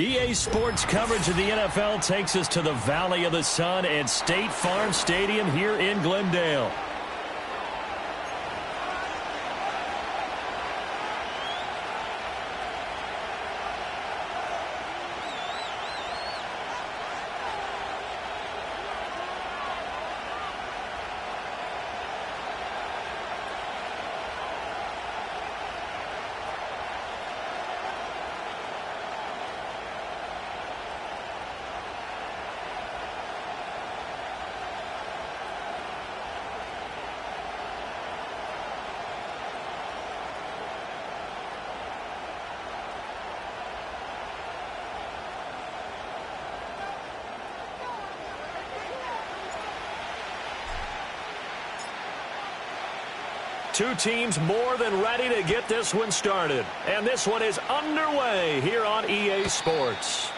EA Sports coverage of the NFL takes us to the Valley of the Sun at State Farm Stadium here in Glendale. Two teams more than ready to get this one started. And this one is underway here on EA Sports.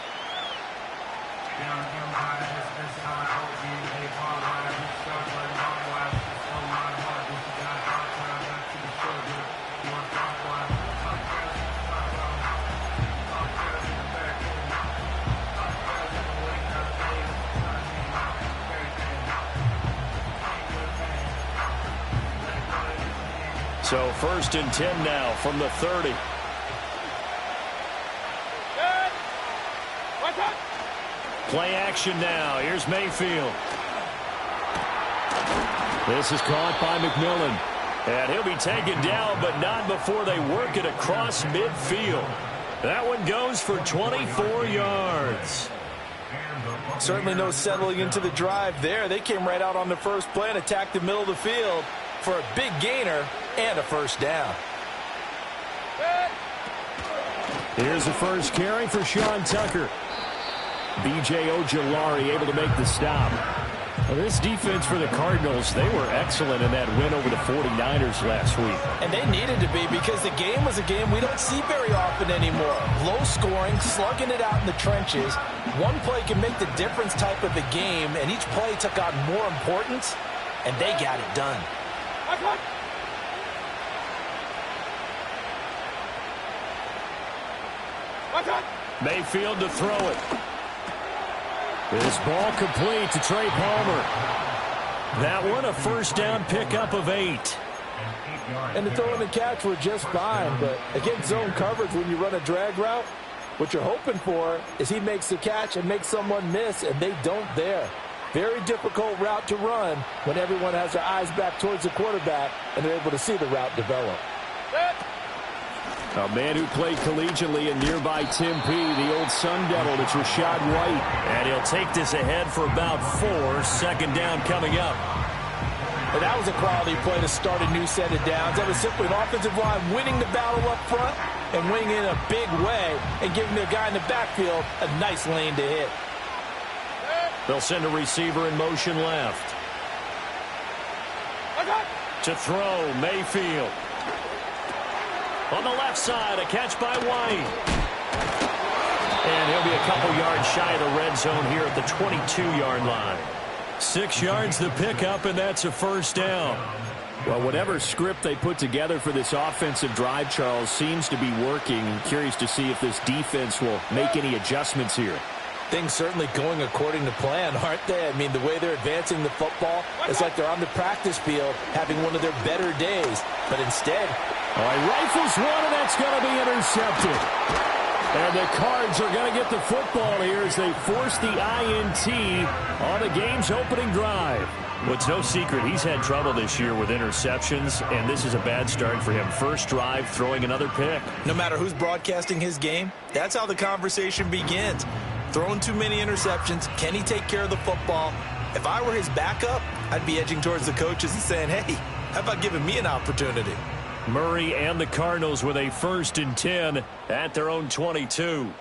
So 1st and 10 now from the 30. Play action now. Here's Mayfield. This is caught by McMillan. And he'll be taken down, but not before they work it across midfield. That one goes for 24 yards. Certainly no settling into the drive there. They came right out on the first play and attacked the middle of the field for a big gainer and a first down. Here's the first carry for Sean Tucker. B.J. Ojulari able to make the stop. Well, this defense for the Cardinals, they were excellent in that win over the 49ers last week. And they needed to be, because the game was a game we don't see very often anymore. Low scoring, slugging it out in the trenches. One play can make the difference type of a game, and each play took on more importance, and they got it done. Mayfield to throw it. This ball complete to Trey Palmer. That one a first down pickup of 8. And the throw and the catch were just fine, but against zone coverage when you run a drag route, what you're hoping for is he makes the catch and makes someone miss, and they don't there. Very difficult route to run when everyone has their eyes back towards the quarterback and they're able to see the route develop. A man who played collegiately in nearby Tempe, the old Sun Devil, it's Rachaad White. And he'll take this ahead for about 4. 2nd down coming up. And that was a quality play to start a new set of downs. That was simply an offensive line winning the battle up front and winning in a big way and giving the guy in the backfield a nice lane to hit. They'll send a receiver in motion left. To throw, Mayfield. On the left side, a catch by White. And he'll be a couple yards shy of the red zone here at the 22-yard line. 6 yards the pickup, and that's a first down. Well, whatever script they put together for this offensive drive, Charles, seems to be working. I'm curious to see if this defense will make any adjustments here. Things certainly going according to plan, aren't they? I mean, the way they're advancing the football, it's like they're on the practice field having one of their better days. But instead, all right, rifles one, and that's going to be intercepted. And the Cards are going to get the football here as they force the INT on the game's opening drive. Well, it's no secret he's had trouble this year with interceptions, and this is a bad start for him. First drive, throwing another pick. No matter who's broadcasting his game, that's how the conversation begins. Throwing too many interceptions. Can he take care of the football? If I were his backup, I'd be edging towards the coaches and saying, hey, how about giving me an opportunity? Murray and the Cardinals with a 1st and 10 at their own 22.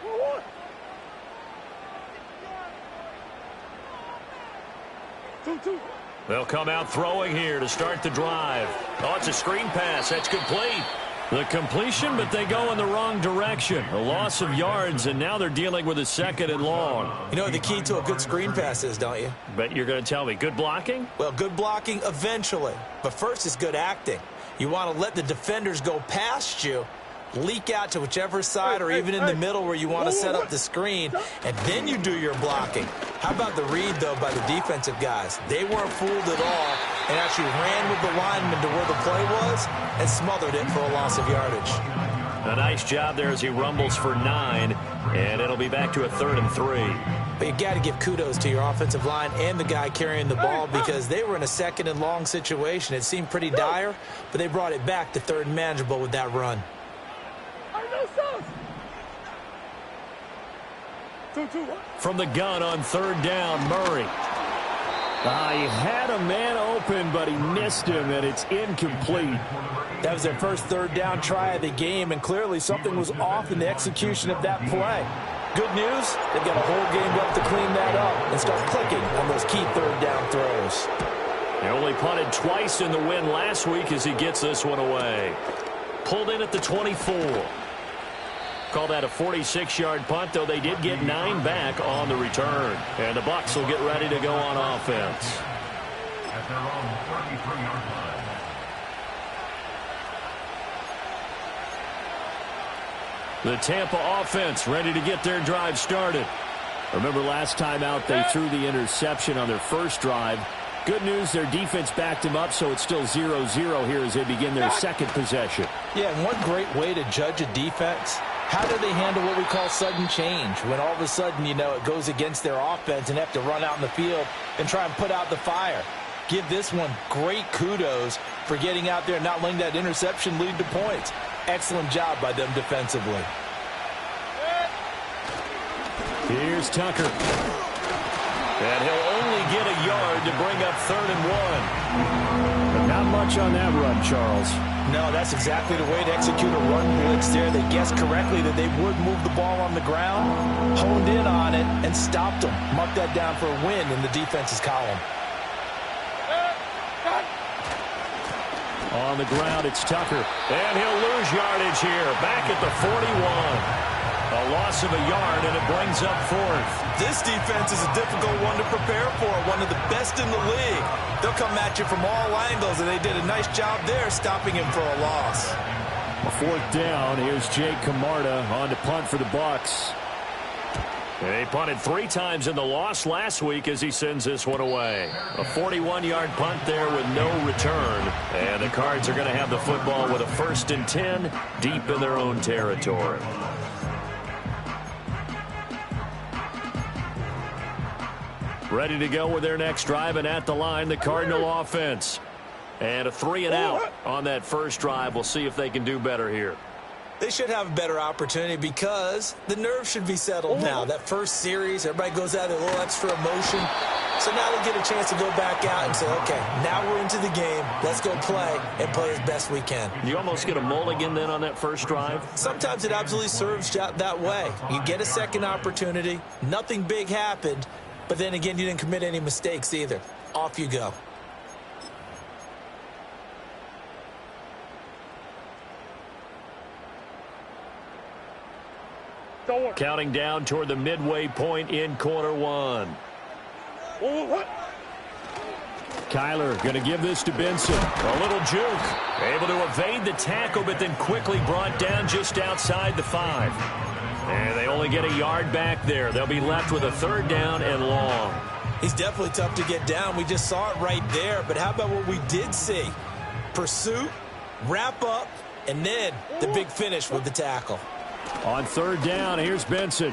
They'll come out throwing here to start the drive. Oh, it's a screen pass. That's complete. The completion, but they go in the wrong direction. A loss of yards, and now they're dealing with a 2nd and long. You know what the key to a good screen pass is, don't you? Bet you're going to tell me. Good blocking? Well, good blocking eventually. But first is good acting. You want to let the defenders go past you, leak out to whichever side or even in the middle where you want to set up the screen, and then you do your blocking. How about the read, though, by the defensive guys? They weren't fooled at all and actually ran with the lineman to where the play was and smothered it for a loss of yardage. A nice job there as he rumbles for 9, and it'll be back to a 3rd and 3. But you got to give kudos to your offensive line and the guy carrying the ball because they were in a 2nd and long situation. It seemed pretty dire, but they brought it back to 3rd and manageable with that run. From the gun on 3rd down, Murray. He had a man open, but he missed him, and it's incomplete. That was their first 3rd down try of the game, and clearly something was off in the execution of that play. Good news, they've got a whole game left to clean that up and start clicking on those key 3rd down throws. They only punted twice in the win last week as he gets this one away. Pulled in at the 24. Call that a 46-yard punt, though they did get 9 back on the return. And the Bucs will get ready to go on offense. At their own 33-yard line. The Tampa offense ready to get their drive started. Remember last time out they threw the interception on their first drive. Good news, their defense backed him up, so it's still 0-0 here as they begin their second possession. Yeah, and one great way to judge a defense, how do they handle what we call sudden change? When all of a sudden, you know, it goes against their offense and have to run out in the field and try and put out the fire. Give this one great kudos for getting out there and not letting that interception lead to points. Excellent job by them defensively. Here's Tucker. And he'll only get a yard to bring up 3rd and 1. But not much on that run, Charles. No, that's exactly the way to execute a run blitz there. They guessed correctly that they would move the ball on the ground, honed in on it, and stopped them. Mark that down for a win in the defense's column. On the ground, it's Tucker. And he'll lose yardage here. Back at the 41. A loss of a yard, and it brings up 4th. This defense is a difficult one to prepare for, one of the best in the league. They'll come at you from all angles, and they did a nice job there stopping him for a loss. A 4th down. Here's Jake Camarda on to punt for the Bucs. They punted 3 times in the loss last week as he sends this one away. A 41-yard punt there with no return. And the Cards are going to have the football with a 1st and 10 deep in their own territory. Ready to go with their next drive, and at the line, the Cardinal offense. And a 3 and out on that first drive. We'll see if they can do better here. They should have a better opportunity because the nerves should be settled now. That first series, everybody goes out with a little extra emotion. So now they get a chance to go back out and say, okay, now we're into the game. Let's go play and play as best we can. You almost get a mulligan then on that first drive? Sometimes it absolutely serves that way. You get a second opportunity. Nothing big happened. But then again, you didn't commit any mistakes either. Off you go. Counting down toward the midway point in quarter 1. Kyler going to give this to Benson. A little juke. Able to evade the tackle, but then quickly brought down just outside the 5. And they only get a yard back there. They'll be left with a 3rd down and long. He's definitely tough to get down. We just saw it right there. But how about what we did see? Pursuit, wrap up, and then the big finish with the tackle. On 3rd down, here's Benson.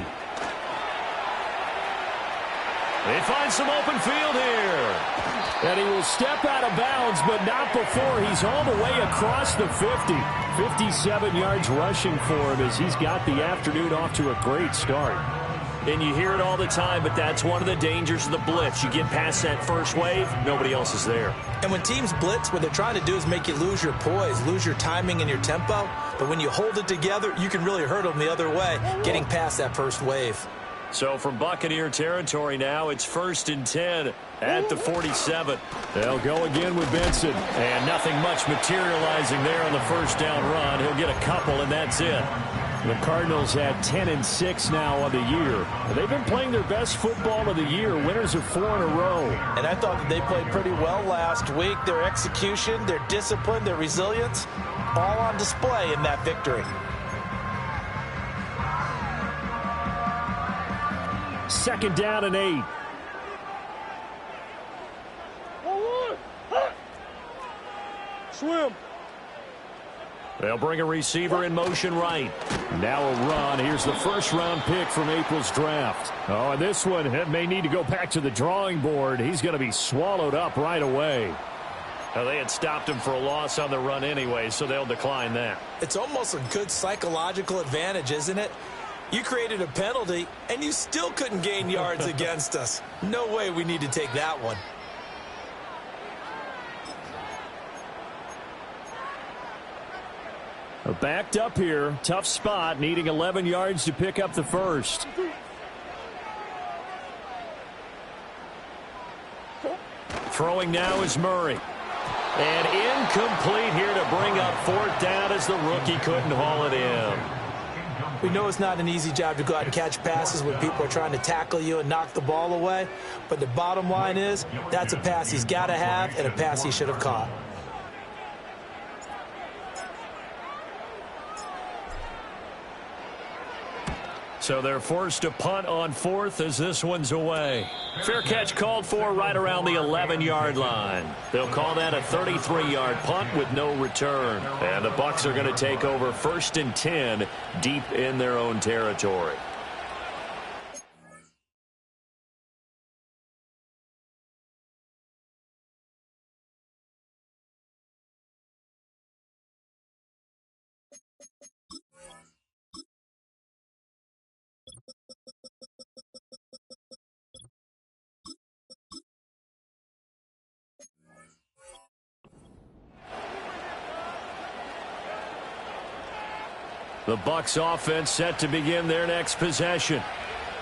They find some open field here. And he will step out of bounds, but not before he's all the way across the 50. 57 yards rushing for him as he's got the afternoon off to a great start. And you hear it all the time, but that's one of the dangers of the blitz. You get past that first wave, nobody else is there. And when teams blitz, what they're trying to do is make you lose your poise, lose your timing and your tempo. But when you hold it together, you can really hurt them the other way, getting past that first wave. So from Buccaneer territory now, it's 1st and 10 at the 47. They'll go again with Benson. And nothing much materializing there on the first down run. He'll get a couple, and that's it. The Cardinals at 10-6 now on the year. They've been playing their best football of the year. Winners of 4 in a row. And I thought that they played pretty well last week. Their execution, their discipline, their resilience, all on display in that victory. 2nd down and 8. Swim. They'll bring a receiver in motion right. Now a run. Here's the first-round pick from April's draft. Oh, and this one may need to go back to the drawing board. He's going to be swallowed up right away. Now, they had stopped him for a loss on the run anyway, so they'll decline that. It's almost a good psychological advantage, isn't it? You created a penalty, and you still couldn't gain yards against us. No way we need to take that one. Backed up here. Tough spot, needing 11 yards to pick up the first. Throwing now is Murray. And incomplete here to bring up 4th down as the rookie couldn't haul it in. We know it's not an easy job to go out and catch passes when people are trying to tackle you and knock the ball away. But the bottom line is, that's a pass he's got to have and a pass he should have caught. So they're forced to punt on 4th as this one's away. Fair catch called for right around the 11-yard line. They'll call that a 33-yard punt with no return. And the Bucs are going to take over 1st and 10 deep in their own territory. The Bucs offense set to begin their next possession.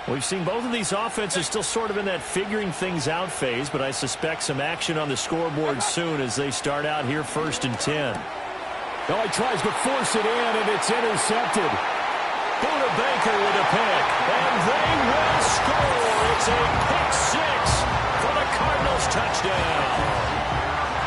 We've seen both of these offenses still sort of in that figuring things out phase, but I suspect some action on the scoreboard soon as they start out here 1st and 10. Oh, he tries to force it in, and it's intercepted. Buda Baker with a pick, and they will score. It's a pick 6 for the Cardinals touchdown.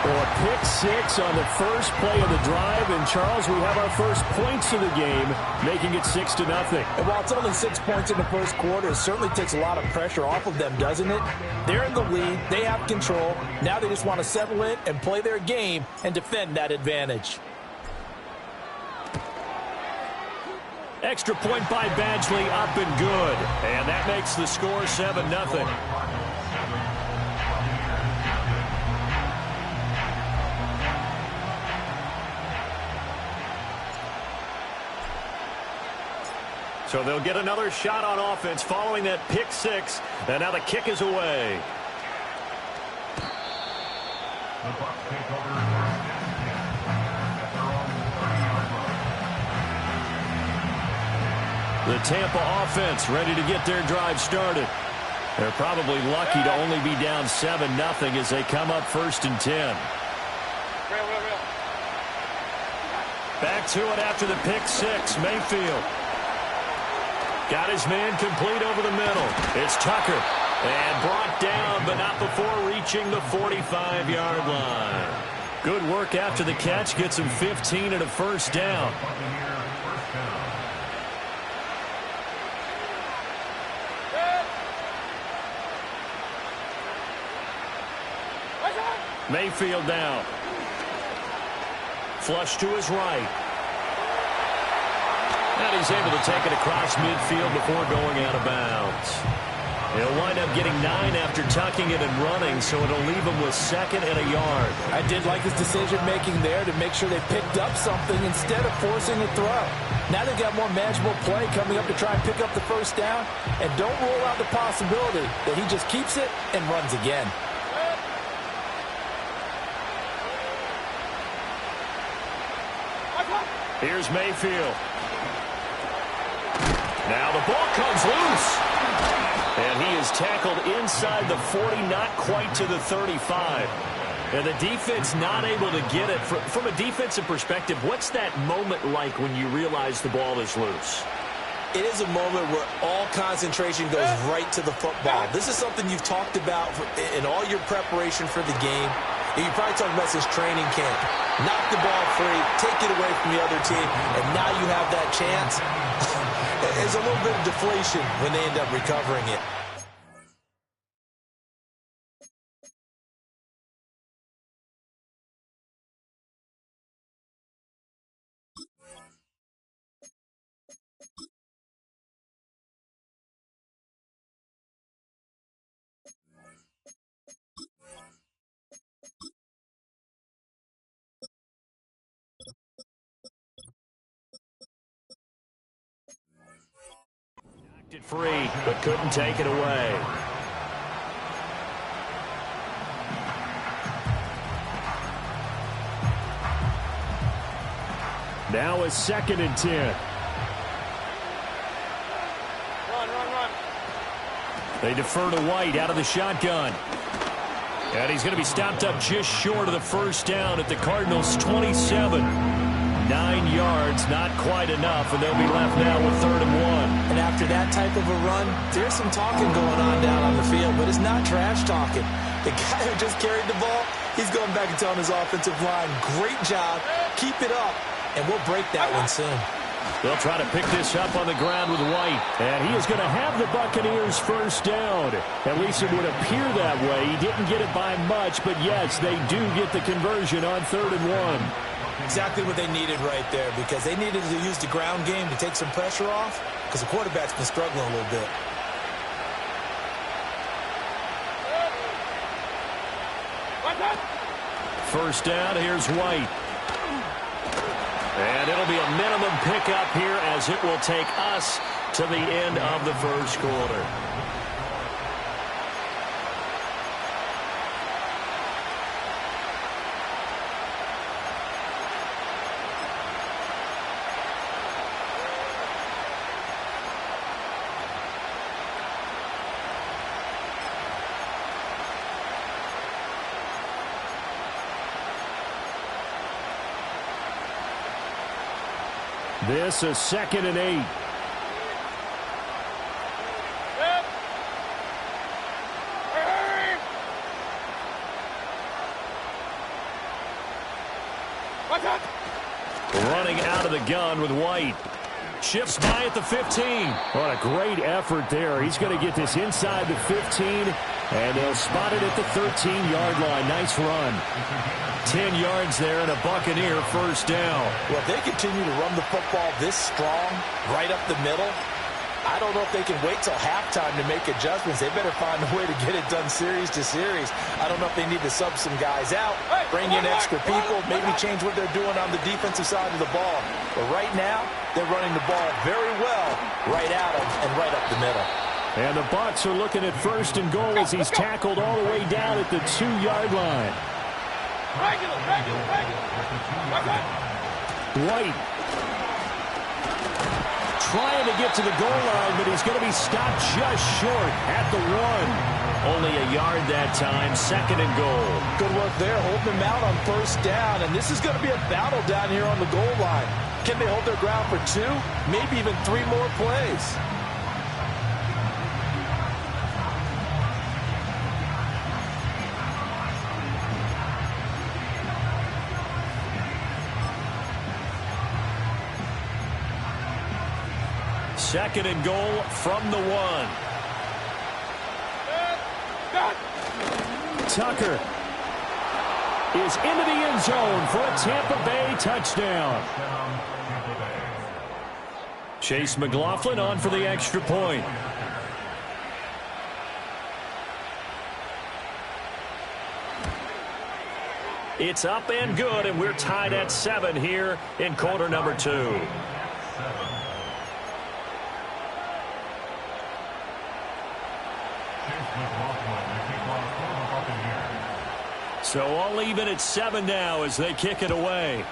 Well, a pick 6 on the first play of the drive, and Charles, we have our first points of the game, making it 6-0. And while it's only 6 points in the first quarter, it certainly takes a lot of pressure off of them, doesn't it? They're in the lead, they have control. Now they just want to settle in and play their game and defend that advantage. Extra point by Badgley, up and good. And that makes the score 7-0. So they'll get another shot on offense following that pick 6. And now the kick is away. The Bucs take over 1st and 10 at their own 30-yard line. The Tampa offense ready to get their drive started. They're probably lucky to only be down 7-0 as they come up 1st and 10. Back to it after the pick 6. Mayfield. Got his man complete over the middle. It's Tucker. And brought down, but not before reaching the 45-yard line. Good work after the catch. Gets him 15 and a first down. Mayfield down. Flush to his right. And he's able to take it across midfield before going out of bounds. He'll wind up getting 9 after tucking it and running, so it'll leave him with 2nd and a yard. I did like his decision-making there to make sure they picked up something instead of forcing a throw. Now they've got more manageable play coming up to try and pick up the first down, and don't rule out the possibility that he just keeps it and runs again. Here's Mayfield. Now the ball comes loose. And he is tackled inside the 40, not quite to the 35. And the defense not able to get it. From a defensive perspective, what's that moment like when you realize the ball is loose? It is a moment where all concentration goes right to the football. This is something you've talked about in all your preparation for the game. And you probably talked about this training camp. Knock the ball free, take it away from the other team, and now you have that chance. There's a little bit of deflation when they end up recovering it. It free, but couldn't take it away. Now a 2nd and 10. Run. They defer to White out of the shotgun. And he's going to be stopped up just short of the first down at the Cardinals' 27. 9 yards, not quite enough, and they'll be left now with 3rd and 1. And after that type of a run, there's some talking going on down on the field, but it's not trash talking. The guy who just carried the ball, he's going back and telling his offensive line, great job, keep it up, and we'll break that one soon. They'll try to pick this up on the ground with White. And he is going to have the Buccaneers first down. At least it would appear that way. He didn't get it by much, but yes, they do get the conversion on 3rd and 1. Exactly what they needed right there, because they needed to use the ground game to take some pressure off, because the quarterback's been struggling a little bit. First down, here's White. And it'll be a minimum pickup here as it will take us to the end of the first quarter. This is 2nd and 8. Running out of the gun with White. Shifts by at the 15. What a great effort there. He's going to get this inside the 15, and they'll spot it at the 13-yard line. Nice run. 10 yards there and a Buccaneer first down. Well, if they continue to run the football this strong, right up the middle, I don't know if they can wait till halftime to make adjustments. They better find a way to get it done series to series. I don't know if they need to sub some guys out, bring in extra people, maybe change what they're doing on the defensive side of the ball. But right now, they're running the ball very well right at them and right up the middle. And the Bucs are looking at 1st and goal as he's tackled all the way down at the 2-yard line. White trying to get to the goal line, but he's going to be stopped just short at the 1. Only a yard that time, 2nd and goal. Good work there, holding them out on 1st down, and this is going to be a battle down here on the goal line. Can they hold their ground for 2, maybe even 3 more plays? Second and goal from the 1. Tucker is into the end zone for a Tampa Bay touchdown. Chase McLaughlin on for the extra point. It's up and good, and we're tied at 7 here in quarter number 2. So all even at 7 now as they kick it away.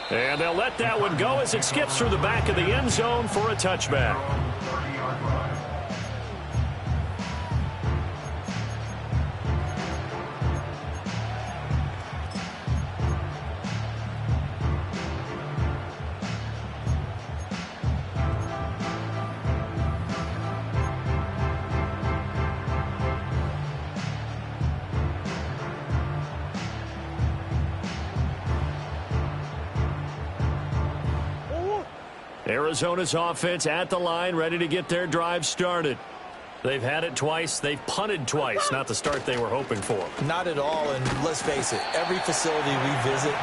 And they'll let that one go as it skips through the back of the end zone for a touchback. Arizona's offense at the line, ready to get their drive started. They've had it twice. They've punted twice. Not the start they were hoping for. Not at all, and let's face it, every facility we visit,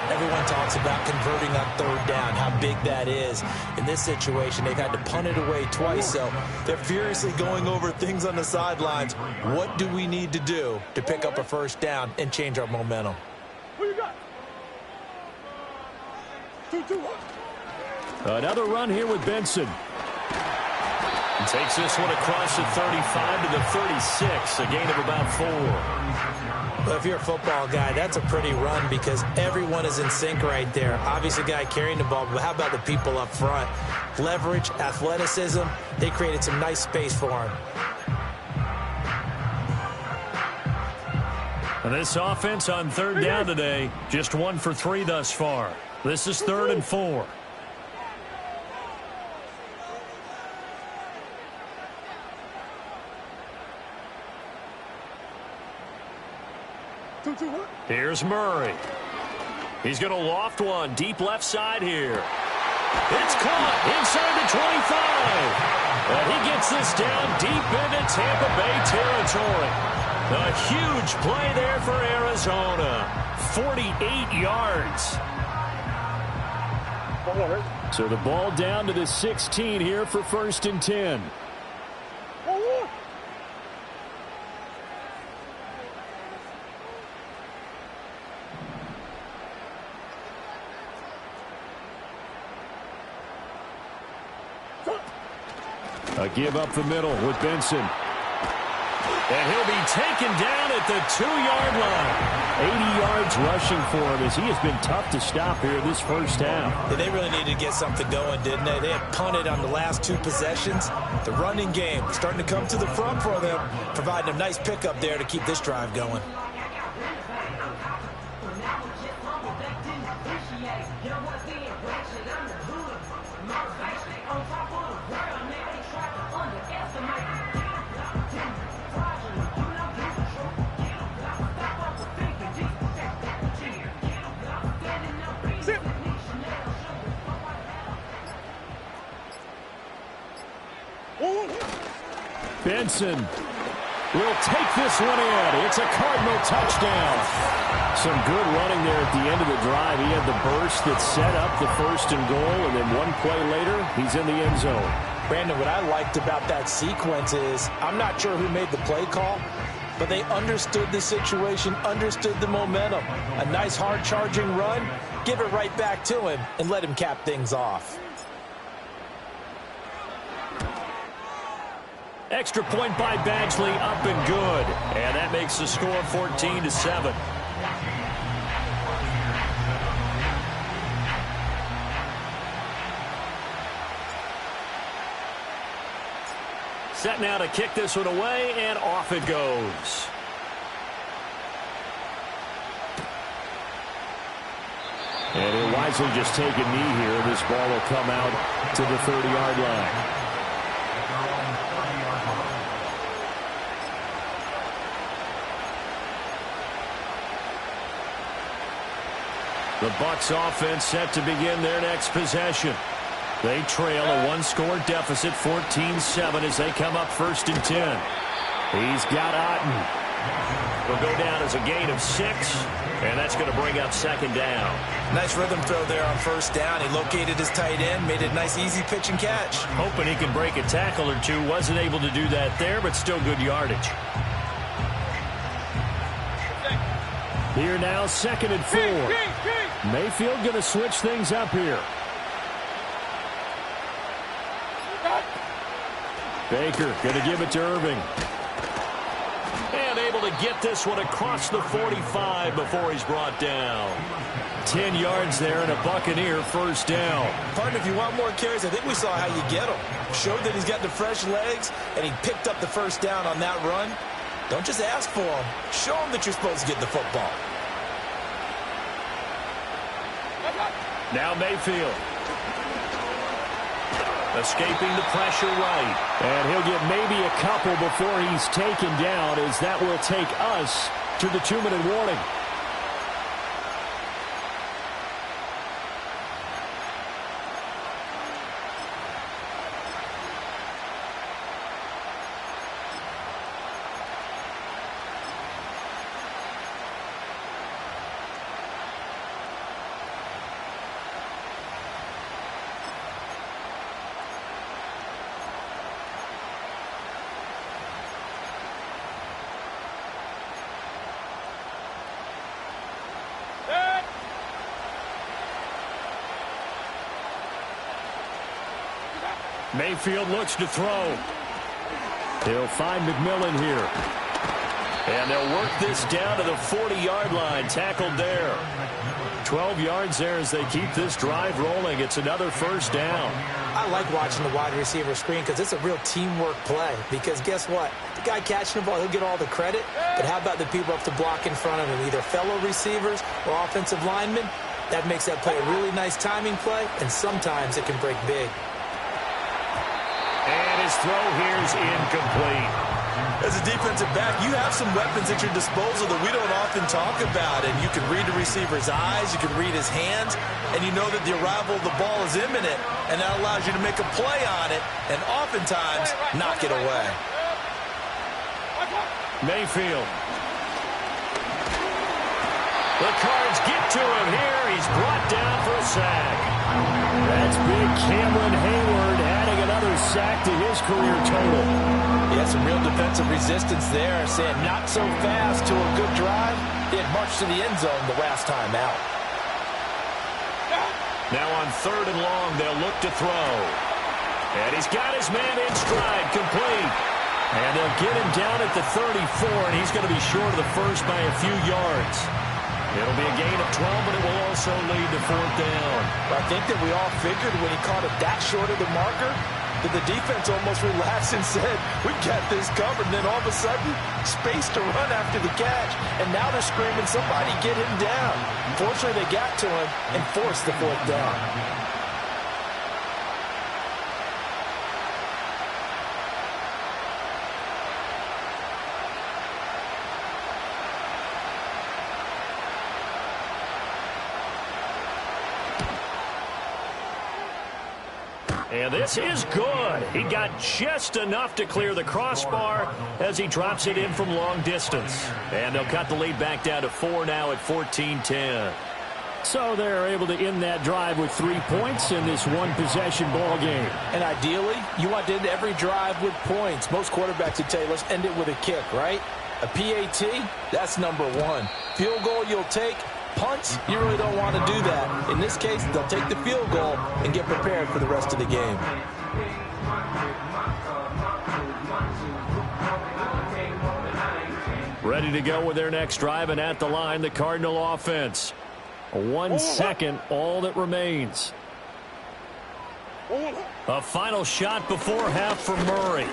everyone talks about converting on 3rd down, how big that is. In this situation, they've had to punt it away twice, so they're furiously going over things on the sidelines. What do we need to do to pick up a 1st down and change our momentum? Who you got? 2-2-1. Another run here with Benson. Takes this one across the 35 to the 36, a gain of about 4. Well, if you're a football guy, that's a pretty run because everyone is in sync right there. Obviously, the guy carrying the ball, but how about the people up front? Leverage, athleticism, they created some nice space for him. And this offense on third down today, just 1 for 3 thus far. This is 3rd and 4. Here's Murray. He's going to loft one deep left side here. It's caught inside the 25. And he gets this down deep into Tampa Bay territory. A huge play there for Arizona. 48 yards. So the ball down to the 16 here for 1st and 10. A give up the middle with Benson. And he'll be taken down at the 2-yard line. 80 yards rushing for him as he has been tough to stop here this first half. Yeah, they really needed to get something going, didn't they? They had punted on the last 2 possessions. The running game starting to come to the front for them, providing a nice pickup there to keep this drive going. Benson will take this one in. It's a Cardinal touchdown. Some good running there at the end of the drive. He had the burst that set up the 1st and goal, and then one play later, he's in the end zone. Brandon, what I liked about that sequence is I'm not sure who made the play call, but they understood the situation, understood the momentum. A nice hard-charging run, give it right back to him, and let him cap things off. Extra point by Badgley, up and good. And that makes the score 14-7. Set now to kick this one away, and off it goes. And he'll wisely just take a knee here. This ball will come out to the 30-yard line. The Bucs offense set to begin their next possession. They trail a 1-score deficit, 14-7, as they come up 1st and 10. He's got Otten. Will go down as a gain of 6, and that's going to bring up 2nd down. Nice rhythm throw there on 1st down. He located his tight end, made it a nice easy pitch and catch. Hoping he can break a tackle or two. Wasn't able to do that there, but still good yardage. Here now, 2nd and 4. Mayfield going to switch things up here. Baker going to give it to Irving. And able to get this one across the 45 before he's brought down. 10 yards there and a Buccaneer 1st down. Partner, if you want more carries, I think we saw how you get them. Showed that he's got the fresh legs, and he picked up the 1st down on that run. Don't just ask for them. Show them that you're supposed to get the football. Now Mayfield. Escaping the pressure right. And he'll get maybe a couple before he's taken down, as that will take us to the 2-minute warning. Mayfield looks to throw. He'll find McMillan here. And they'll work this down to the 40-yard line. Tackled there. 12 yards there as they keep this drive rolling. It's another first down. I like watching the wide receiver screen because it's a real teamwork play. Because guess what? The guy catching the ball, he'll get all the credit. But how about the people up to block in front of him, either fellow receivers or offensive linemen? That makes that play a really nice timing play, and sometimes it can break big. And his throw here is incomplete. As a defensive back, you have some weapons at your disposal that we don't often talk about. And you can read the receiver's eyes, you can read his hands, and you know that the arrival of the ball is imminent, and that allows you to make a play on it and oftentimes knock it away. Mayfield. The Cards get to him here. He's brought down for a sack. That's big Cameron Hayward adding another sack to his career total. Yeah, some real defensive resistance there, saying not so fast to a good drive. They had marched to the end zone the last time out. Now on 3rd and long, they'll look to throw. And he's got his man in stride, complete. And they'll get him down at the 34, and he's going to be short of the first by a few yards. It'll be a gain of 12, but it will also lead to 4th down. I think that we all figured when he caught it that short of the marker, that the defense almost relaxed and said, we got this covered. And then all of a sudden, space to run after the catch. And now they're screaming, somebody get him down. Fortunately, they got to him and forced the 4th down. And this is good. He got just enough to clear the crossbar as he drops it in from long distance. And they'll cut the lead back down to 4 now at 14-10. So they're able to end that drive with 3 points in this one-possession ball game. And ideally, you want to end every drive with points. Most quarterbacks would tell you, let's end it with a kick, right? A PAT, that's number 1. Field goal you'll take. Punts, you really don't want to do that. In this case, they'll take the field goal and get prepared for the rest of the game. Ready to go with their next drive, and at the line, the Cardinal offense. 1 second, all that remains. A final shot before half for Murray.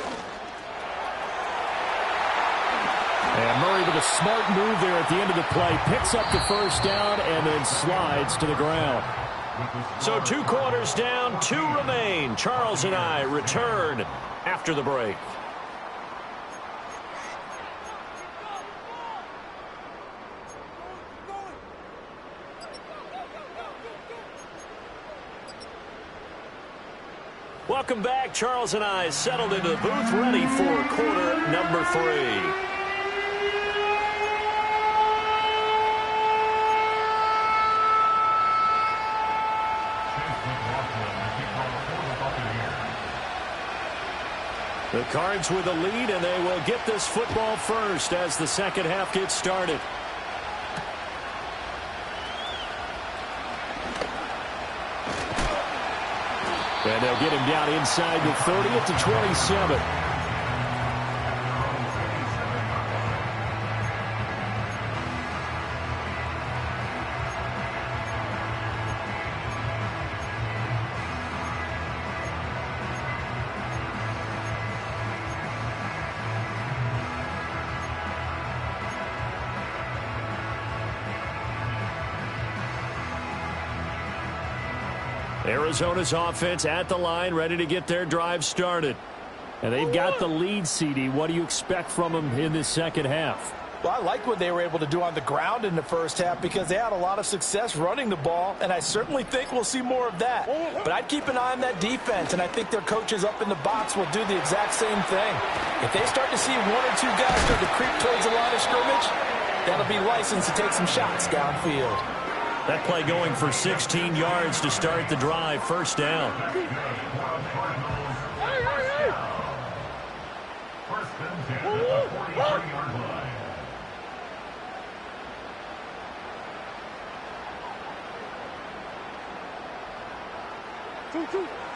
And Murray with a smart move there at the end of the play. Picks up the first down and then slides to the ground. So 2 quarters down, 2 remain. Charles and I return after the break. Welcome back. Charles and I settled into the booth, ready for quarter number 3. The Cards with a lead, and they will get this football first as the second half gets started. And they'll get him down inside the 30 at the 27. Arizona's offense at the line, ready to get their drive started. And they've got the lead, CD. What do you expect from them in this second half? Well, I like what they were able to do on the ground in the first half because they had a lot of success running the ball, and I certainly think we'll see more of that. But I'd keep an eye on that defense, and I think their coaches up in the box will do the exact same thing. If they start to see 1 or 2 guys start to creep towards the line of scrimmage, that'll be licensed to take some shots downfield. That play going for 16 yards to start the drive. First down.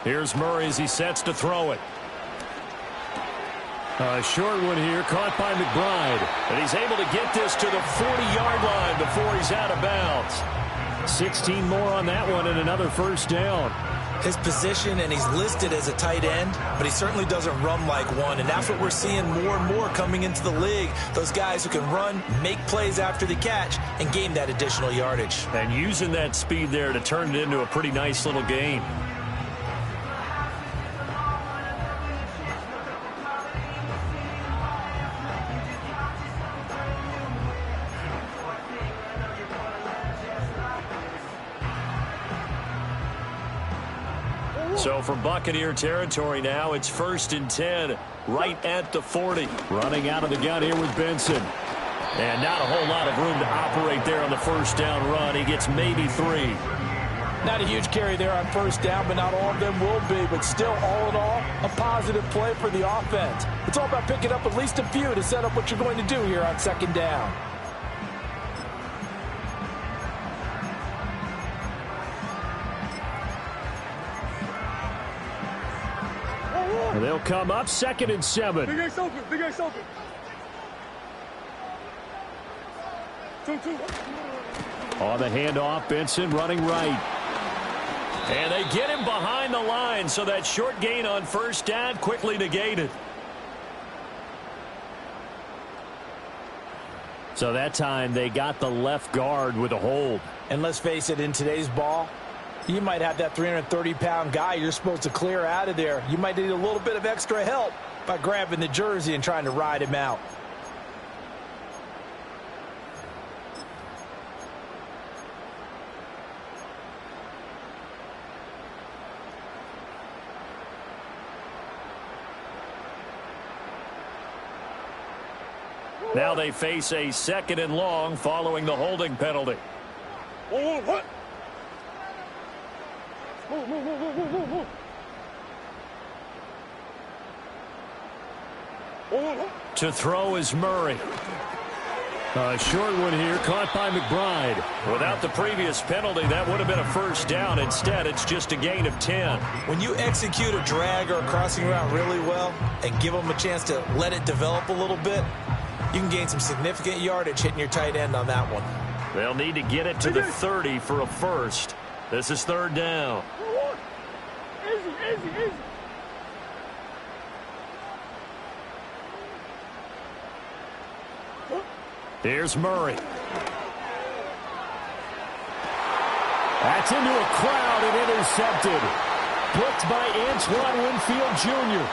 Here's Murray as he sets to throw it. A short one here, caught by McBride. And he's able to get this to the 40-yard line before he's out of bounds. 16 more on that one and another first down. His position, and he's listed as a tight end, but he certainly doesn't run like one, and that's what we're seeing more and more coming into the league. Those guys who can run, make plays after the catch, and gain that additional yardage. And using that speed there to turn it into a pretty nice little gain. So from Buccaneer territory now, it's 1st and 10, right at the 40. Running out of the gun here with Benson. And not a whole lot of room to operate there on the first down run. He gets maybe 3. Not a huge carry there on first down, but not all of them will be. But still, all in all, a positive play for the offense. It's all about picking up at least a few to set up what you're going to do here on 2nd down. And they'll come up 2nd and 7. Big X open. Big X open. 2-2. On the handoff, Benson running right. And they get him behind the line, so that short gain on first down quickly negated. So that time they got the left guard with a hold. And let's face it, in today's ball, you might have that 330-pound guy you're supposed to clear out of there. You might need a little bit of extra help by grabbing the jersey and trying to ride him out. Now they face a 2nd and long following the holding penalty. What? To throw is Murray. A short one here, caught by McBride. Without the previous penalty, that would have been a first down. Instead, it's just a gain of 10. When you execute a drag or a crossing route really well and give them a chance to let it develop a little bit, you can gain some significant yardage hitting your tight end on that one. They'll need to get it to the 30 for a first. This is 3rd down. Easy. Here's Murray. That's into a crowd and intercepted. Blocked by Antoine Winfield Jr.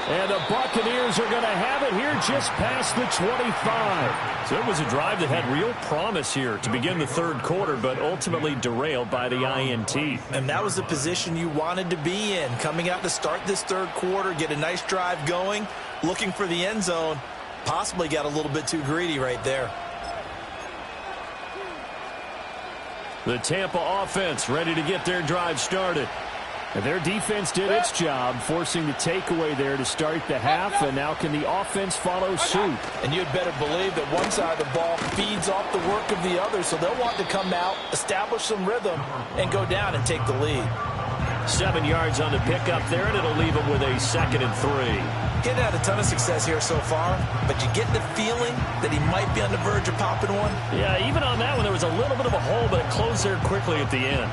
And the Buccaneers are going to have it here just past the 25. So it was a drive that had real promise here to begin the 3rd quarter, but ultimately derailed by the INT. And that was the position you wanted to be in. Coming out to start this 3rd quarter, get a nice drive going, looking for the end zone. Possibly got a little bit too greedy right there. The Tampa offense ready to get their drive started. And their defense did its job, forcing the takeaway there to start the half, and now can the offense follow suit? And you'd better believe that one side of the ball feeds off the work of the other, so they'll want to come out, establish some rhythm, and go down and take the lead. 7 yards on the pickup there, and it'll leave them with a 2nd and 3. Getting had a ton of success here so far, but you get the feeling that he might be on the verge of popping one. Yeah, even on that one, there was a little bit of a hole, but it closed there quickly at the end.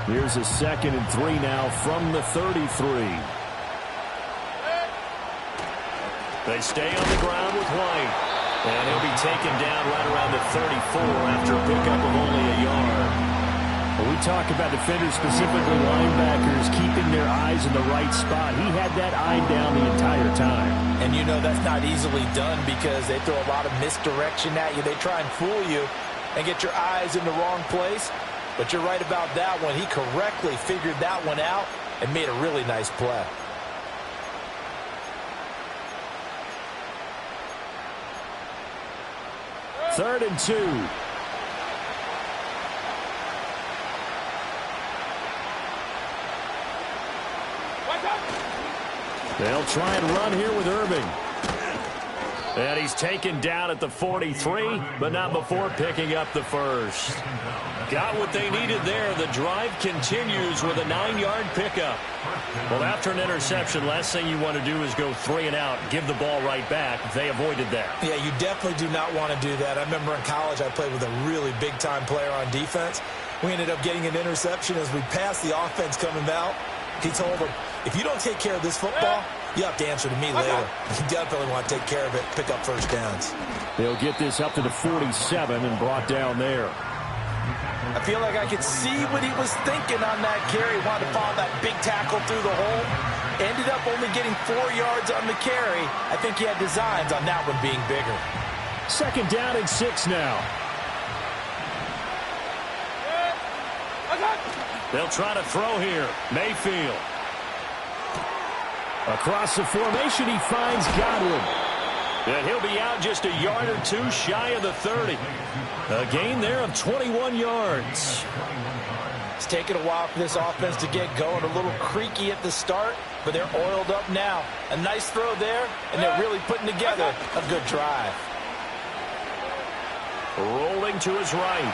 Here's a 2nd and 3 now from the 33. They stay on the ground with White. And he'll be taken down right around the 34 after a pickup of only a yard. When we talk about defenders, specifically linebackers, keeping their eyes in the right spot, he had that eye down the entire time. And you know that's not easily done because they throw a lot of misdirection at you. They try and fool you and get your eyes in the wrong place. But you're right about that one. He correctly figured that one out and made a really nice play. Third and 2. They'll try and run here with Irving. And he's taken down at the 43, but not before picking up the first. Got what they needed there. The drive continues with a 9-yard pickup. Well, after an interception, last thing you want to do is go 3 and out, give the ball right back. They avoided that. Yeah, you definitely do not want to do that. I remember in college I played with a really big-time player on defense. We ended up getting an interception as we passed the offense coming out. He told him, if you don't take care of this football, you have to answer to me later. You definitely want to take care of it, pick up first downs. They'll get this up to the 47 and brought down there. I feel like I could see what he was thinking on that carry. Wanted to follow that big tackle through the hole. Ended up only getting 4 yards on the carry. I think he had designs on that one being bigger. 2nd down and 6 now. They'll try to throw here. Mayfield. Across the formation, he finds Godwin. And he'll be out just a yard or 2 shy of the 30. A gain there of 21 yards. It's taken a while for this offense to get going. A little creaky at the start, but they're oiled up now. A nice throw there, and they're really putting together a good drive. Rolling to his right.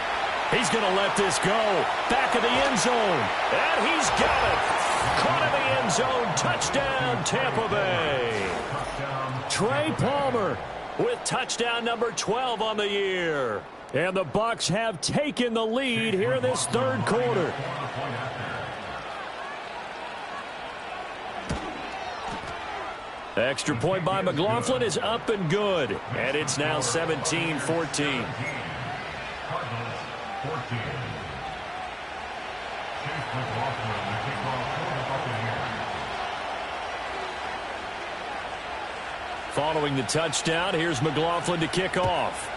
He's going to let this go. Back of the end zone. And he's got it. Caught in the end zone. Touchdown, Tampa Bay. Trey Palmer with touchdown number 12 on the year. And the Bucs have taken the lead here in this 3rd quarter. The extra point by McLaughlin is up and good. And it's now 17-14. Following the touchdown, here's McLaughlin to kick off.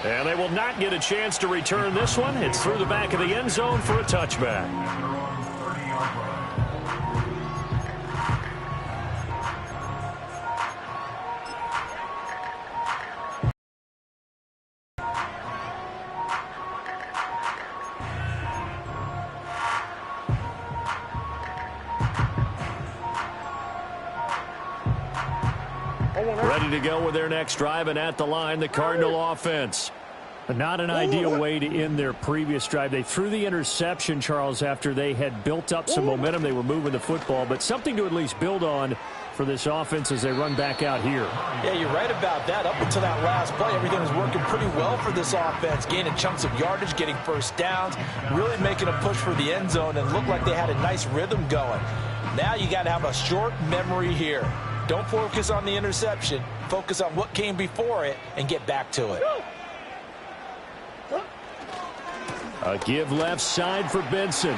And they will not get a chance to return this one. It's through the back of the end zone for a touchback. Ready to go with their next drive, and at the line, the Cardinal offense. But not an ideal way to end their previous drive. They threw the interception, Charles, after they had built up some momentum. They were moving the football, but something to at least build on for this offense as they run back out here. Yeah, you're right about that. Up until that last play, everything was working pretty well for this offense, gaining chunks of yardage, getting first downs, really making a push for the end zone, and looked like they had a nice rhythm going. Now you got to have a short memory here. Don't focus on the interception. Focus on what came before it and get back to it. A give left side for Benson.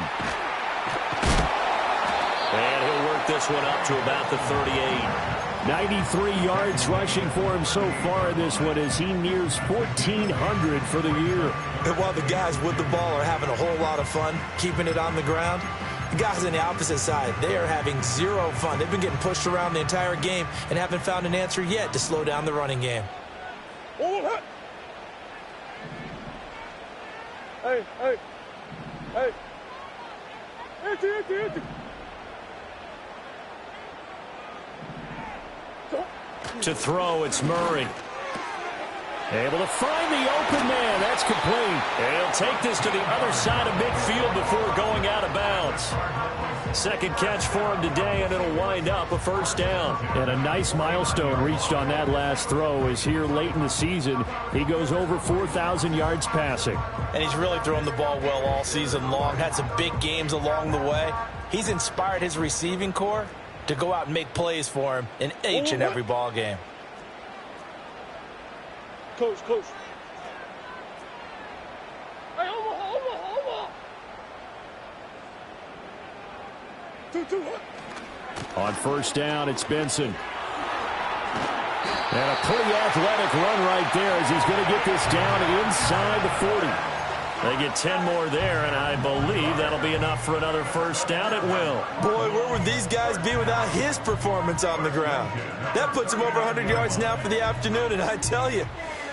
And he'll work this one up to about the 38. 93 yards rushing for him so far in this one as he nears 1,400 for the year. And while the guys with the ball are having a whole lot of fun keeping it on the ground, the guys on the opposite side, they are having zero fun. They've been getting pushed around the entire game and haven't found an answer yet to slow down the running game. Hey, hey, hey. Empty. To throw, it's Murray. Able to find the open man. That's complete. And he'll take this to the other side of midfield before going out of bounds. Second catch for him today, and it'll wind up a first down. And a nice milestone reached on that last throw is here late in the season. He goes over 4,000 yards passing. And he's really thrown the ball well all season long. Had some big games along the way. He's inspired his receiving corps to go out and make plays for him in each and every ball game. Coach. Hey, over. 2. On first down, it's Benson. And a pretty athletic run right there as he's going to get this down inside the 40. They get 10 more there, and I believe that'll be enough for another first down. It will. Boy, where would these guys be without his performance on the ground? That puts him over 100 yards now for the afternoon, and I tell you,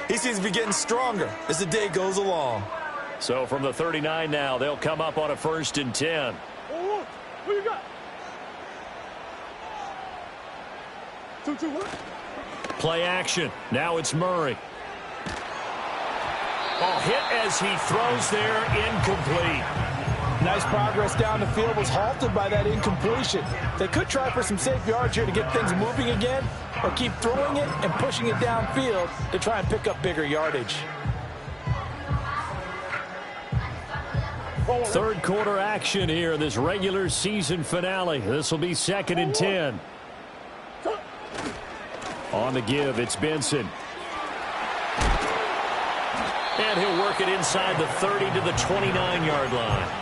he seems to be getting stronger as the day goes along. So from the 39 now, they'll come up on a 1st and 10. What you got? 2-2. Play action. Now it's Murray. Oh, hit as he throws there, incomplete. Nice progress down the field, was halted by that incompletion. They could try for some safe yards here to get things moving again, or keep throwing it and pushing it downfield to try and pick up bigger yardage. Third quarter action here, this regular season finale. This will be 2nd and 10. On the give, it's Benson. And he'll work it inside the 30 to the 29-yard line.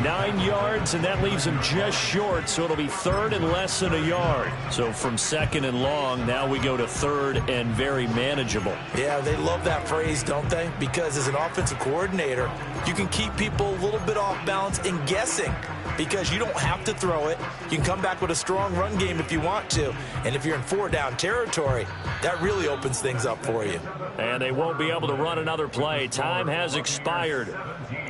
9 yards, and that leaves him just short, so it'll be 3rd and less than a yard. So from 2nd and long, now we go to 3rd and very manageable. Yeah, they love that phrase, don't they? Because as an offensive coordinator, you can keep people a little bit off balance and guessing, because you don't have to throw it. You can come back with a strong run game if you want to. And if you're in 4-down territory, that really opens things up for you. And they won't be able to run another play. Time has expired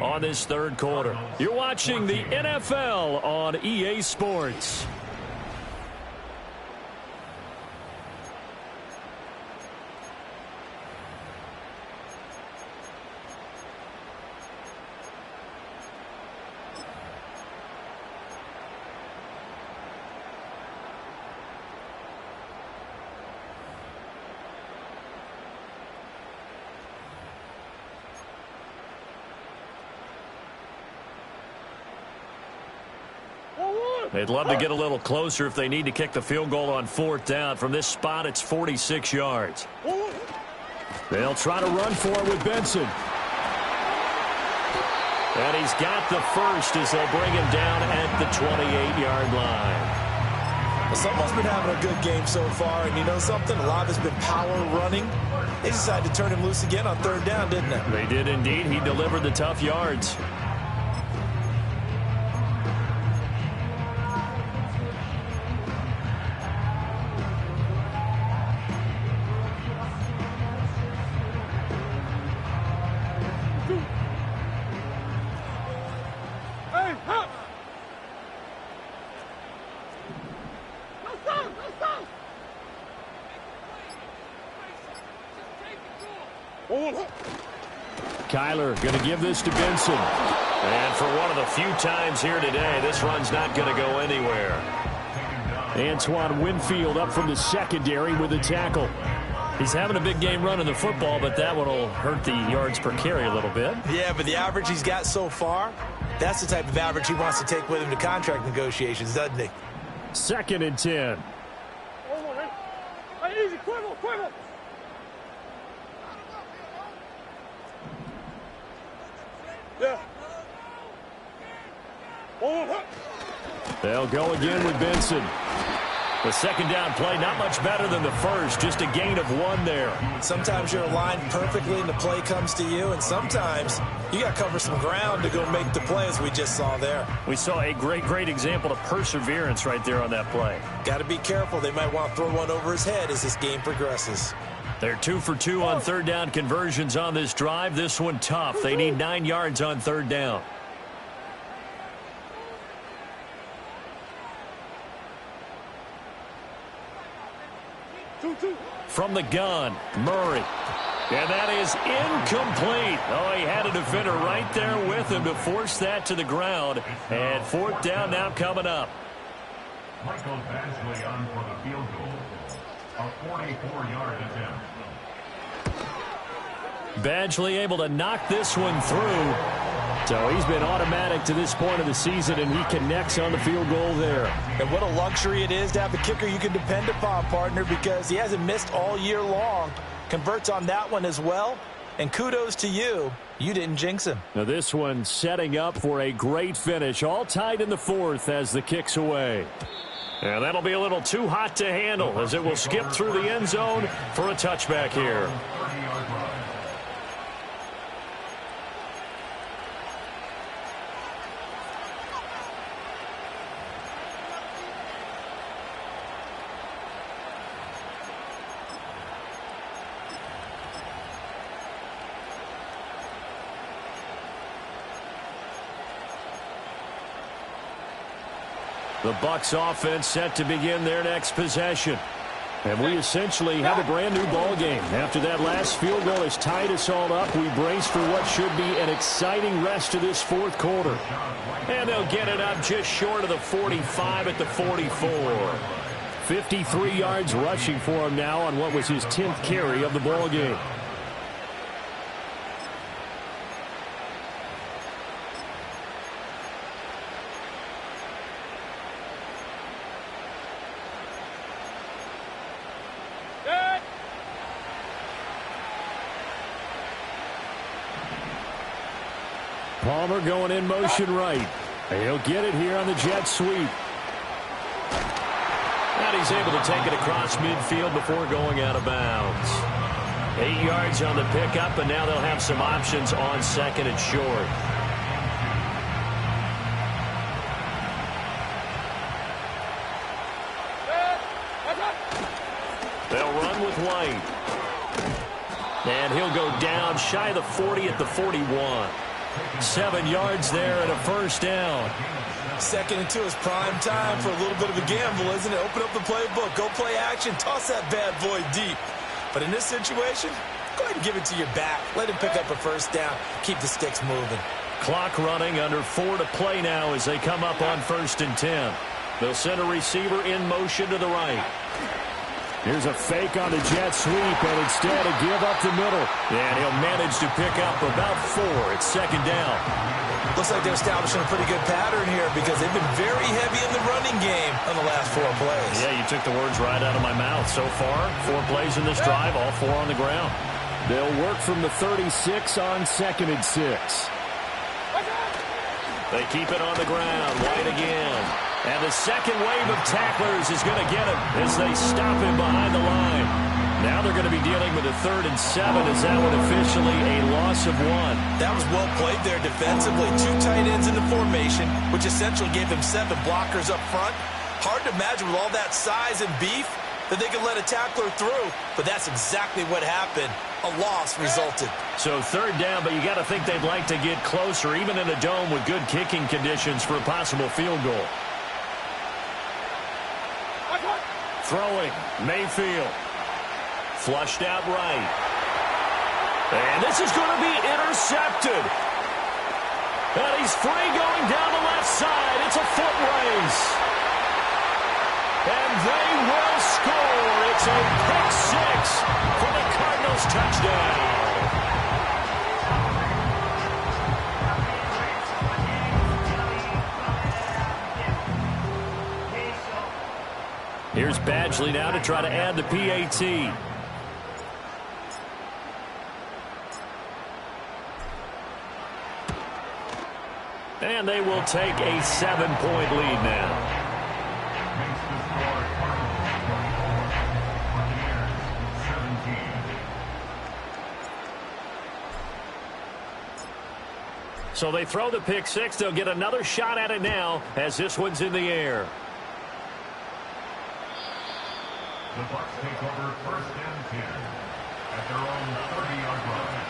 on this third quarter. You're watching the NFL on EA Sports. They'd love to get a little closer if they need to kick the field goal on 4th down. From this spot, it's 46 yards. They'll try to run for it with Benson. And he's got the first as they'll bring him down at the 28-yard line. Well, someone's been having a good game so far, and you know something? A lot has been power running. They decided to turn him loose again on 3rd down, didn't they? They did indeed. He delivered the tough yards. Kyler going to give this to Benson. And for one of the few times here today, this run's not going to go anywhere. Antoine Winfield up from the secondary with a tackle. He's having a big game running the football, but that one will hurt the yards per carry a little bit. Yeah, but the average he's got so far, that's the type of average he wants to take with him to contract negotiations, doesn't he? 2nd and 10. Easy, quiver. Yeah. They'll go again with Benson. The 2nd down play, not much better than the first, just a gain of 1 there. Sometimes you're aligned perfectly and the play comes to you, and sometimes you got to cover some ground to go make the play, as we just saw there. We saw a great example of perseverance right there on that play. Got to be careful. They might want to throw one over his head as this game progresses. They're 2 for 2 on 3rd down conversions on this drive. This one tough. They need 9 yards on 3rd down. From the gun, Murray. And that is incomplete. Oh, he had a defender right there with him to force that to the ground. And 4th down now coming up. Michael Badgley on for the field goal. A 44-yard attempt. Badgley able to knock this one through. So he's been automatic to this point of the season, and he connects on the field goal there. And what a luxury it is to have a kicker you can depend upon, partner, because he hasn't missed all year long. Converts on that one as well. And kudos to you. You didn't jinx him. Now this one setting up for a great finish. All tied in the 4th as the kick's away. And that'll be a little too hot to handle as it will skip through the end zone for a touchback here. The Bucs offense set to begin their next possession. And we essentially have a brand-new ball game. After that last field goal has tied us all up, we brace for what should be an exciting rest of this fourth quarter. And they'll get it up just short of the 45 at the 44. 53 yards rushing for him now on what was his 10th carry of the ball game. Palmer going in motion right. He'll get it here on the jet sweep. And he's able to take it across midfield before going out of bounds. 8 yards on the pickup, and now they'll have some options on second and short. They'll run with White. And he'll go down shy of the 40 at the 41. 7 yards there and a first down. 2nd and 2 is prime time for a little bit of a gamble, isn't it? Open up the playbook, go play action, toss that bad boy deep. But in this situation, go ahead and give it to your back. Let him pick up a first down. Keep the sticks moving. Clock running, under 4 to play now as they come up on 1st and 10. They'll send a receiver in motion to the right. Here's a fake on the jet sweep, and instead a give up the middle. And he'll manage to pick up about 4. It's 2nd down. Looks like they're establishing a pretty good pattern here because they've been very heavy in the running game on the last 4 plays. Yeah, you took the words right out of my mouth. So far, 4 plays in this drive, all 4 on the ground. They'll work from the 36 on 2nd and 6. They keep it on the ground. White again. And the second wave of tacklers is going to get him as they stop him behind the line. Now they're going to be dealing with a 3rd and 7 as that one officially a loss of 1. That was well played there defensively. 2 tight ends in the formation, which essentially gave them 7 blockers up front. Hard to imagine with all that size and beef that they could let a tackler through, but that's exactly what happened. A loss resulted. So 3rd down, but you got to think they'd like to get closer, even in a dome with good kicking conditions for a possible field goal. Throwing, Mayfield. Flushed out right. And this is going to be intercepted. And he's free going down the left side. It's a foot race. And they will score. It's a pick 6 for the Cardinals touchdown. Here's Badgley now to try to add the PAT. And they will take a 7-point lead now. So they throw the pick 6. They'll get another shot at it now as this one's in the air. The Bucs take over 1st and 10 at their own 30-yard line.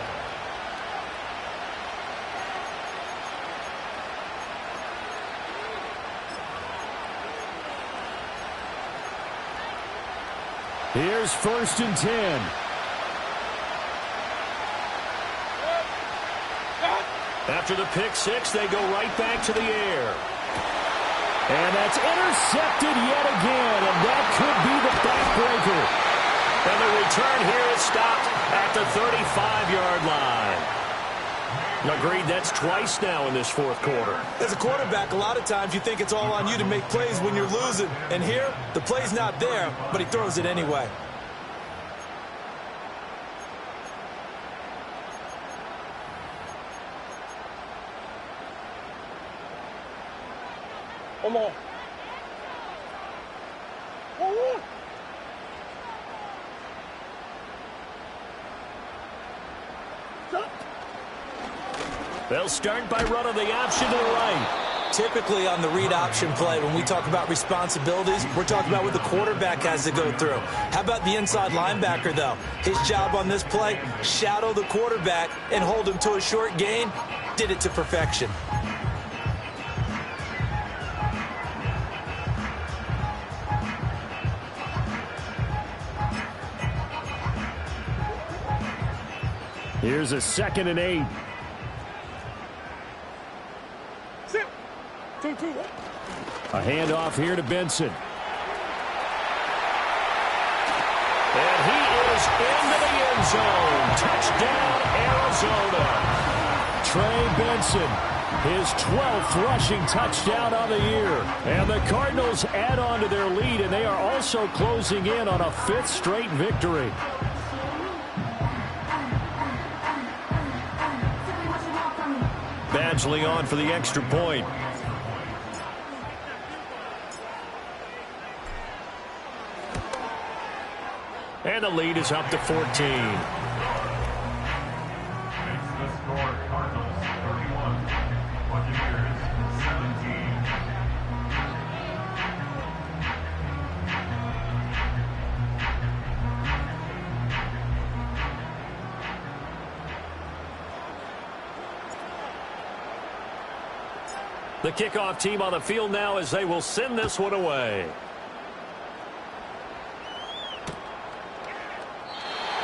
Here's 1st and 10. After the pick 6, they go right back to the air. And that's intercepted yet again, and that could be the backbreaker. And the return here is stopped at the 35-yard line. Agreed, that's twice now in this 4th quarter. As a quarterback, a lot of times you think it's all on you to make plays when you're losing. And here, the play's not there, but he throws it anyway. Come on. They'll start by running the option to the right. Typically on the read option play, when we talk about responsibilities, we're talking about what the quarterback has to go through. How about the inside linebacker, though? His job on this play, shadow the quarterback and hold him to a short gain. Did it to perfection. Here's a 2nd and 8. Sit. 2-2. A handoff here to Benson. And he is into the end zone. Touchdown, Arizona. Trey Benson, his 12th rushing touchdown on the year. And the Cardinals add on to their lead, and they are also closing in on a 5th straight victory. Badgley on for the extra point. And the lead is up to 14. Makes the score Cardinals 31, Buccaneers 17. The kickoff team on the field now as they will send this one away.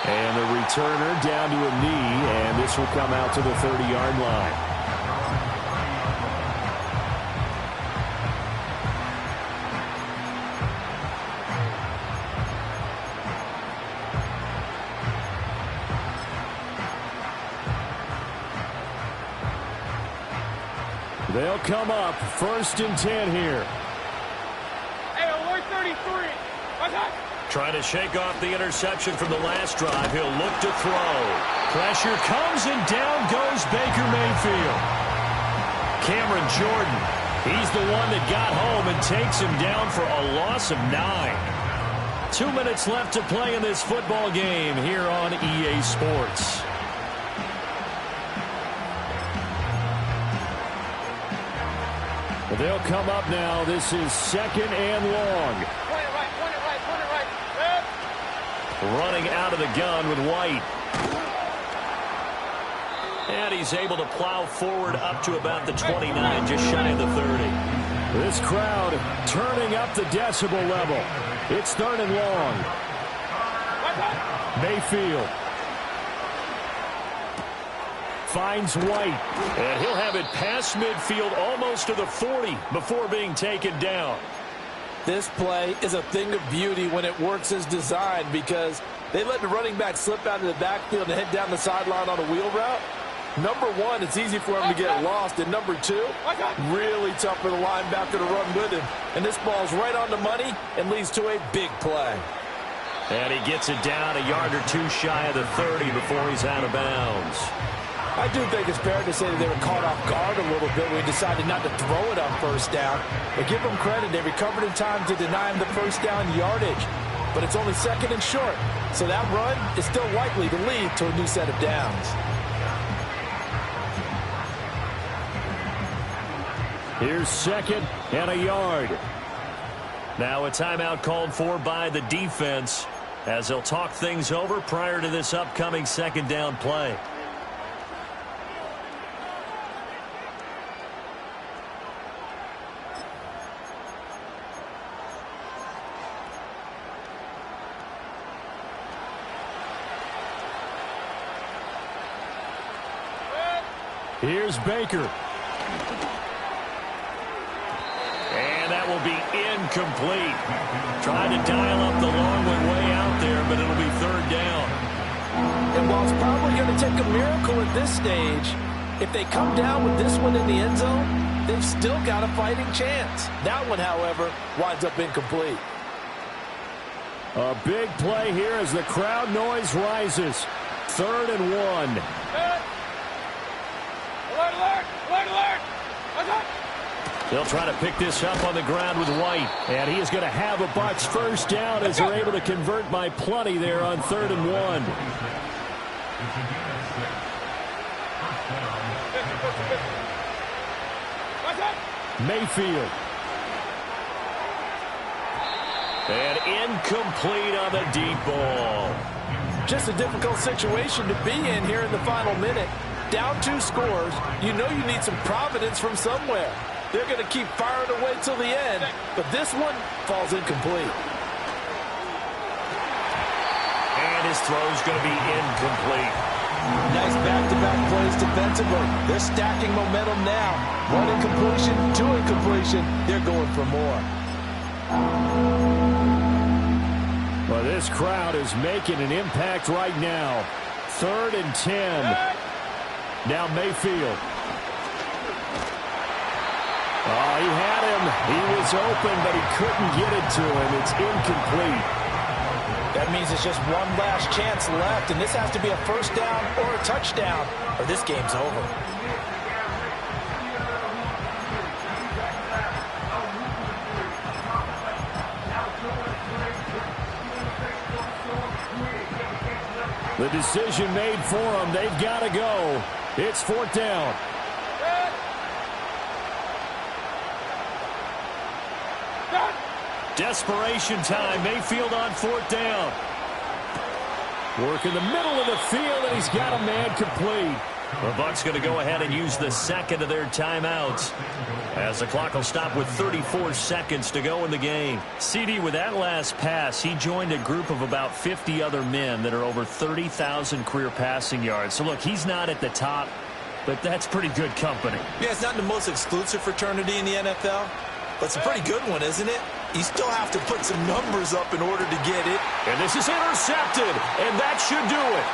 And the returner down to a knee, and this will come out to the 30-yard line. They'll come up 1st and 10 here. Hey, alert 33. Attack. Trying to shake off the interception from the last drive. He'll look to throw. Pressure comes, and down goes Baker Mayfield. Cameron Jordan, he's the one that got home and takes him down for a loss of 9. 2 minutes left to play in this football game here on EA Sports. They'll come up now. This is 2nd and long. Point it right. Running out of the gun with White. And he's able to plow forward up to about the 29, just shy of the 30. This crowd turning up the decibel level. It's 3rd and long. Mayfield finds White. And he'll have it past midfield almost to the 40 before being taken down. This play is a thing of beauty when it works as designed because they let the running back slip out of the backfield and head down the sideline on a wheel route. Number one, it's easy for him to get lost. And number two, really tough for the linebacker to run with him. And this ball's right on the money and leads to a big play. And he gets it down a yard or two shy of the 30 before he's out of bounds. I do think it's fair to say that they were caught off guard a little bit when we decided not to throw it on 1st down. But give them credit. They recovered in time to deny him the 1st down yardage. But it's only 2nd and short. So that run is still likely to lead to a new set of downs. Here's 2nd and a yard. Now a timeout called for by the defense as they'll talk things over prior to this upcoming 2nd down play. Here's Baker. And that will be incomplete. Trying to dial up the long one way out there, but it'll be 3rd down. And while it's probably going to take a miracle at this stage, if they come down with this one in the end zone, they've still got a fighting chance. That one, however, winds up incomplete. A big play here as the crowd noise rises. 3rd and 1. They'll try to pick this up on the ground with White. And he is going to have a Bucs 1st down as they're able to convert by plenty there on 3rd and 1. Mayfield. And incomplete on the deep ball. Just a difficult situation to be in here in the final minute. Down 2 scores, you know you need some providence from somewhere. They're going to keep firing away till the end, but this one falls incomplete. And his throw is going to be incomplete. Nice back-to-back plays defensively. They're stacking momentum now. One incompletion, two incompletion. They're going for more. Well, this crowd is making an impact right now. 3rd and 10. Now Mayfield. Oh, he had him. He was open, but he couldn't get it to him. It's incomplete. That means it's just one last chance left, and this has to be a first down or a touchdown, or this game's over. The decision made for them. They've got to go. It's 4th down. Desperation time. Mayfield on 4th down. Work in the middle of the field, and he's got a man complete. The Bucs going to go ahead and use the second of their timeouts, as the clock will stop with 34 seconds to go in the game. CD, with that last pass, he joined a group of about 50 other men that are over 30,000 career passing yards. So, look, he's not at the top, but that's pretty good company. Yeah, it's not the most exclusive fraternity in the NFL, but it's a pretty good one, isn't it? You still have to put some numbers up in order to get it. And this is intercepted, and that should do it.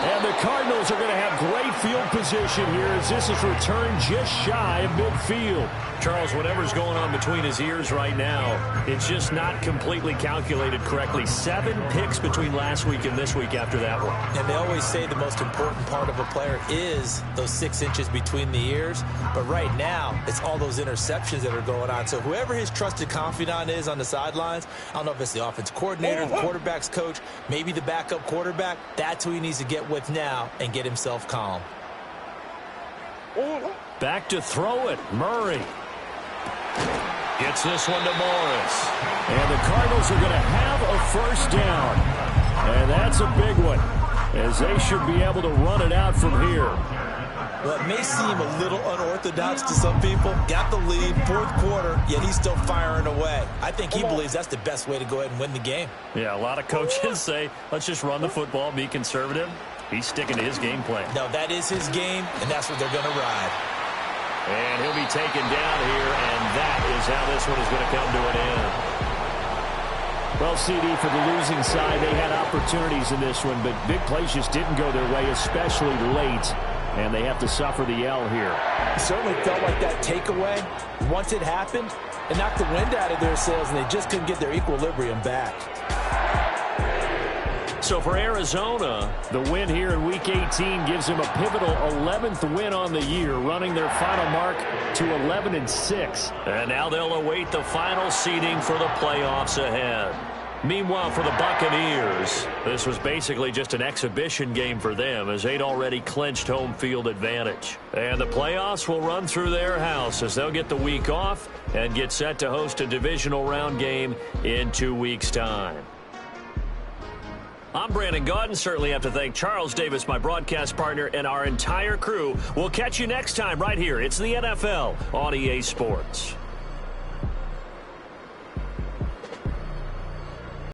And the Cardinals are going to have great field position here as this is returned just shy of midfield. Charles, whatever's going on between his ears right now, it's just not completely calculated correctly. 7 picks between last week and this week after that one. And they always say the most important part of a player is those 6 inches between the ears. But right now, it's all those interceptions that are going on. So whoever his trusted confidant is on the sidelines, I don't know if it's the offense coordinator, the quarterback's coach, maybe the backup quarterback, that's who he needs to get with now and get himself calm. Back to throw it, Murray. Gets this one to Morris. And the Cardinals are going to have a first down. And that's a big one, as they should be able to run it out from here. Well, it may seem a little unorthodox to some people. Got the lead, 4th quarter, yet he's still firing away. I think he believes that's the best way to go ahead and win the game. Yeah, a lot of coaches say, let's just run the football, be conservative. He's sticking to his game plan. No, that is his game, and that's what they're going to ride. And he'll be taken down here, and that is how this one is going to come to an end. Well, CD, for the losing side, they had opportunities in this one, but big plays just didn't go their way, especially late, and they have to suffer the L here. It certainly felt like that takeaway, once it happened, it knocked the wind out of their sails, and they just couldn't get their equilibrium back. So for Arizona, the win here in Week 18 gives them a pivotal 11th win on the year, running their final mark to 11-6. And now they'll await the final seeding for the playoffs ahead. Meanwhile, for the Buccaneers, this was basically just an exhibition game for them, as they'd already clinched home field advantage. And the playoffs will run through their house as they'll get the week off and get set to host a divisional round game in 2 weeks' time. I'm Brandon Gaudin. Certainly have to thank Charles Davis, my broadcast partner, and our entire crew. We'll catch you next time right here. It's the NFL on EA Sports.